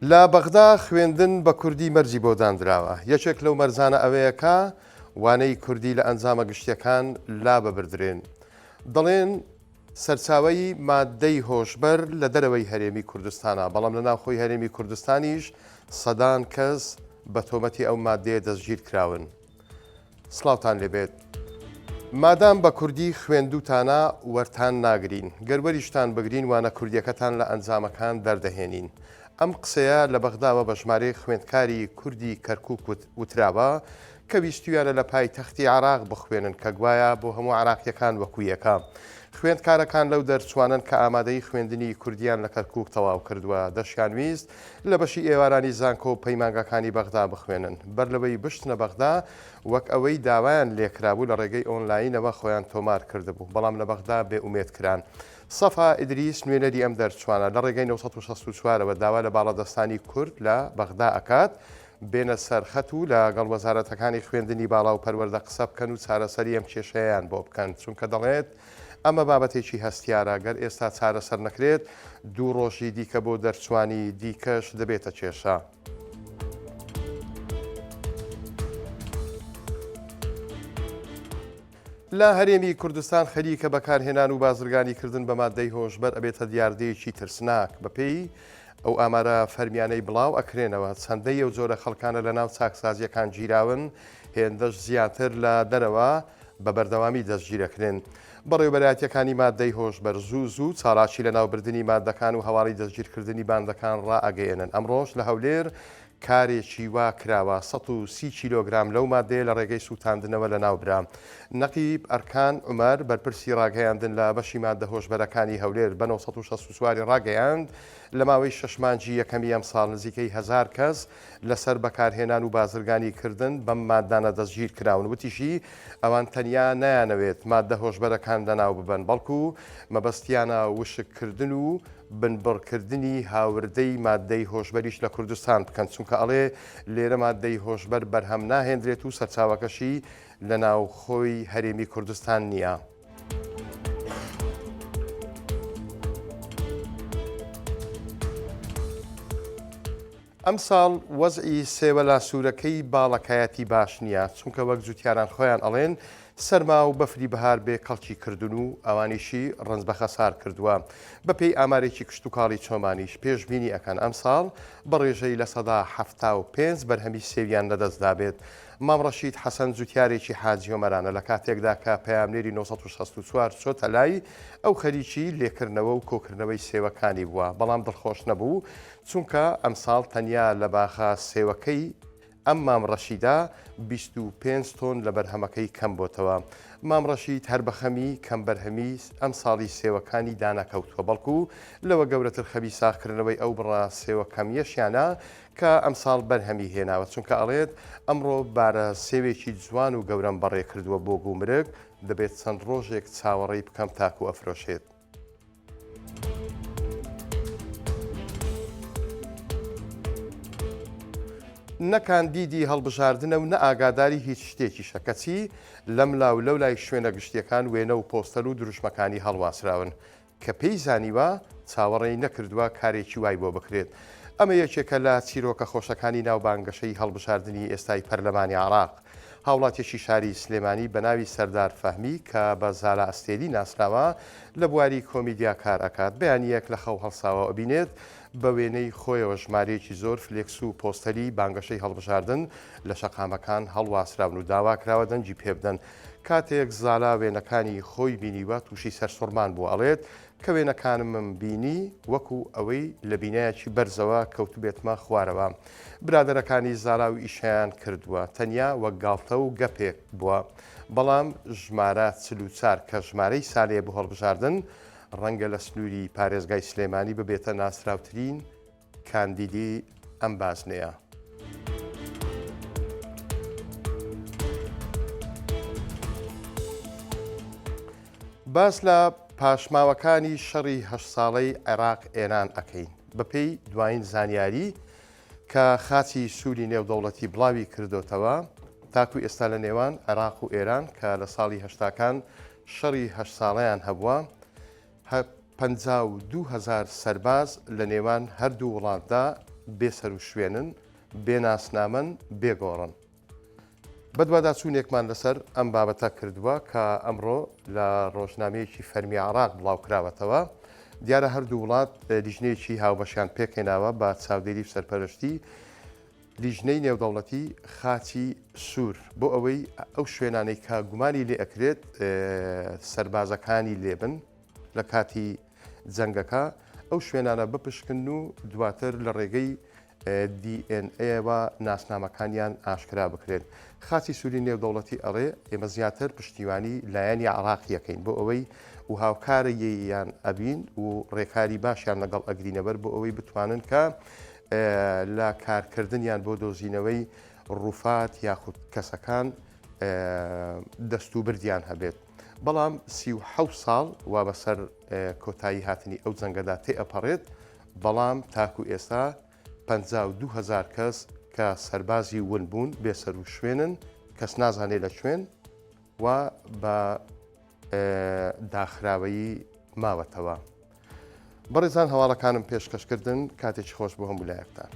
لە بەغدا خوێندن بە کوردی مەرجی بۆ دانراوە. یەکێک لەو مەرزانە ئەوەیەکە وانەی کوردی لە ئەنجامە گشتیەکان لا ببردرێن. دەڵێن سەرچاوەی مادەی هۆشبەر لە دەرەوەی هەرێمی کوردستانە، بەڵام لە ناوخۆی هەرێمی کوردستانیش سەدان کەس بە تۆمەتی ئەو مادەیە دەستگیر کراون. سڵاوتان لێبێت. مادام بە کوردی خوێندوتانە وەرتان ناگرین، گەروەریشتان بگرین وانە کوردیەکەتان لە ئەنجامەکان دەردەهێنین. ئەم قسەیە لە بەغداوە بە ژمارەی خوێندکاری کوردی کەرکووک وتراوە کە ویستویانە لە پایتەختی عراق بخوێنن کە گوایە بۆ هەموو عراقیەکان وەکو یەکە. خوێندکارەکان لەو دەرچوانن کە ئامادەی خوێندنی کوردیان لە کەرکووک تەواو کردووە، دەشیان ویست لە بەشی ئێوارانی زانکۆ و پەیمانگەکانی بەغدا بخوێنن. بەر لەوەی بشتنە بەغدا وەک ئەوەی داوایان لێکرابوو لە ڕێگەی ئۆنلاینەوە خۆیان تۆمار کردبوو، بەڵام لە بەغدا بێئومێد کران. سەفا ئیدریس نوێنەری ئەم دەرچوانە لە ڕێگەی 1964ەوە داوا لە باڵەدەستانی کورد لە بەغدا ئەکات بێنە سەرخەت و لەگەڵ وەزارەتەکانی خوێندنی باڵا و پەروەردە قسە بکەن و چارەسەری ئەم کێشەیان بۆ بکەن، چونکە دەڵێت ئەمە بابەتێکی هەستیارە، گەر ئێستا چارەسەر نەکرێت دوو ڕۆژی دیکە بۆ دەرچوانی دیکەش دەبێتە کێشە. لە هەرێمی کوردستان خەریکە بەکارهێنان و بازرگانیکردن بە مادەی هۆشبەر ئەبێتە دیاردەیەکی ترسناک. بەپێی ئەو ئامارە فەرمیانەی بڵاو ئەکرێنەوە چەندەی ئەو جۆرە خەڵکانە لە ناو چاکسازیەکان گیراون، هێندەش زیاتر لە دەرەوە بە بەردەوامی دەستگیرەکرێن. بەڕێوەبەرایەتیەکانی مادەی هۆشبەر زوو چاڵاکی لە ناوبردننی مادەکان و هەواڵی دەستگیرکردنی باندەکان ڕائەگەیەنن. ئەمڕۆژ لە هەولێر کارێکی وا کراوە 130 کیلۆگرام لەو مادەیە لە ڕێگەی سووتاندنەوە لە ناوبرا. نەقیب ئەرکان عومەر بەرپرسی ڕاگەیاندن لە بەشی مادە هۆشبەرەکانی هەولێر بە 1964 ڕاگەیاند لە ماوەی 6 مانگی یەکەمی ئەم ساڵ نزیکەی 1000 کەس لەسەر بەکارهێنان و بازرگانیکردن بەم مادانە دەستگیر کراون. وتیشی ئەوان تەنیا نایانەوێت مادە هۆشبەرەکان لەناو ببەن، بەڵکو مەبەستیانە وشککردن و بنبڕکردنی هاوردەی مادەی هۆشبەریش لە کوردستان بکەن، چونکە ئەڵێ لێرە مادەی هۆشبەر بەرهەم ناهێنرێت و سەرچاوەکەشی لە ناوخۆی هەرێمی کوردستان نییە. ئەم ساڵ وەزعی سێوەلا سوورەکەی باڵەکایەتی باش نییە، چونکە وەک جوتیاران خۆیان ئەڵێن سەرما و بەفری بەهار بێ کەڵکی کردن و ئەوانیشی ڕنج بە خەسار کردووە. بەپێی ئامارێکی کشتتوکاڵی چۆمانیش پێشبینی ئەکەن ئەم ساڵ بە ڕێژەی لە سەدا 75 بەرهەمی سێویان لەدەستدا بێت. مامڕەشید حەسەن جوتیارێکی حاجی هۆمەرانە لە کاتێکدا کە پەیامنێری 1964 چۆتە لای ئەو خەریکی لێکردنەوە و کۆکردنەوەی سێوەکانی بووە، بەڵام دڵخۆش نەبوو چونکە ئەم ساڵ تەنیا لە باخە سێوەکەی ئەم مامڕەشیدا 25 تۆن لە بەرهەمەکەی کەم بۆتەوە. مامڕەشید هەر بەخەمی کەم بەرهەمی ئەم ساڵی سێوەکانی دانەکەوتووە، بەڵکو لەوە گەورەتر خەبی ساخکردنەوەی ئەو بڕا سێوە کەمیەشیانە کە ئەم ساڵ بەرهەمی هێناوە، چونکە ئەڵێت ئەمڕۆ بارە سێوێکی جوان و گەورەم بەڕێ کردووە بۆ گومرگ، دەبێت چەند ڕۆژێک چاوەڕێی بکەم تاکو ئەفرۆشێت. نەکاندیدی هەڵبژاردنە و نە ئاگاداری هیچ شتێکی شەکەچی لەم لاو لەو لای شوێنە گشتیەکان وێنە و پۆستەر و دروشمەکانی هەڵواسراون کە پێی زانیوە چاوەڕێی نەکردووە کارێکی وای بۆ بکرێت. ئەمە یەکێکە لە چیرۆکە خۆشەکانی ناوبانگەشەی هەڵبژاردننی ئێستای پەرلەمانی عراق. هاوڵاتێکی شاری سلێمانی بە ناوی سەردار فەهمی کە بە زالە ئەستێری ناسراوە لە بواری کۆمیدیا کار ئەکات، بەیانیەک لە خەو هەڵساوە ئەبینێت بە وێنەی خۆیەوە ژمارەیەکی زۆر فلێکس و پۆستەری بانگەشەی هەڵبژاردن لە شەقامەکان هەڵواسراون و داوا کراوە دەنجی پێ بدەن. کاتێک زالا وێنەکانی خۆی بینیوە تووشی سەرسوڕمان بوو، ئەڵێت کە وێنەکانمم بینی وەکو ئەوەی لە بینایەکی بەرزەوە کەوتوبێتمە خوارەوە. برادەرەکانی زالا و ئیشیان کردووە، تەنیا وەک گاڵتە و گەپێک بووە، بەڵام ژمارە 44 کە ژمارەی سالەیە بۆ هەڵبژاردن ڕەنگە لە سنووری پارێزگای سلێمانی ببێتە ناسراوترین کاندیدی ئەم بازنەیە. باس لە پاشماوەکانی شەڕی 8 ساڵەی عێراق ئێران ئەکەین بەپێی دوایین زانیاری کە خاچی سووری نێودەوڵەتی بڵاوی کردوتەوە تاکو ئێستا لە نێوان عێراق و ئێران کە لە ساڵی هەشتاکان شەڕی 8 ساڵەیان هەبووە 52,000 سەرباز لە نێوان هەردوو وڵاتدا بێسەر و شوێنن بێناسنامەن بێگۆڕن. بەدووادا چوونێکمان لەسەر ئەم بابەتە کردووە کە ئەمڕۆ لە ڕۆژنامەیەکی فەرمی عراق بڵاوکراوەتەوە. دیارە هەردوو وڵات لیژنەیەکی هاوبەشیان پێکهێناوە بە چاودێری و سەرپەرشتی لیژنەی نێودەوڵەتی خاچی سوور بۆ ئەوەی ئەو شوێنانەی کە گومانی لێ ئەکرێت سەربازەکانی لێبن لە کاتی جەنگەکە ئەو شوێنانە بپشکن و دواتر لە ڕێگەی DNA-ەوە ناسنامەکانیان ئاشکرا بکرێت. خاچی سووری نێودەوڵەتی ئەڵێ ئێمە زیاتر پشتیوانی لایەنی عراقیەکەین بۆ ئەوەی و هاوکارەیان ئەبین و ڕێکاری باشیان لەگەڵ ئەگرینەبەر بۆ ئەوەی بتوانن کە لە کارکردنیان بۆ دۆزینەوەی ڕووفات یاخود کەسەکان دەستوبردیان هەبێت. بەڵام 37 ساڵ وا بەسەر کۆتایی هاتنی ئەو جەنگەدا تێئەپەڕێت، بەڵام تاکو ئێستا 52,000 کەس کە سەربازی ون بوون بێسەر و شوێنن کەس نازانێت لە شوێن و بە داخراوەیی ماوەتەوە. بەڕێزان هەواڵەکانم پێشکەشکردن کاتێکی خۆش بۆ هەموو لایەکتان.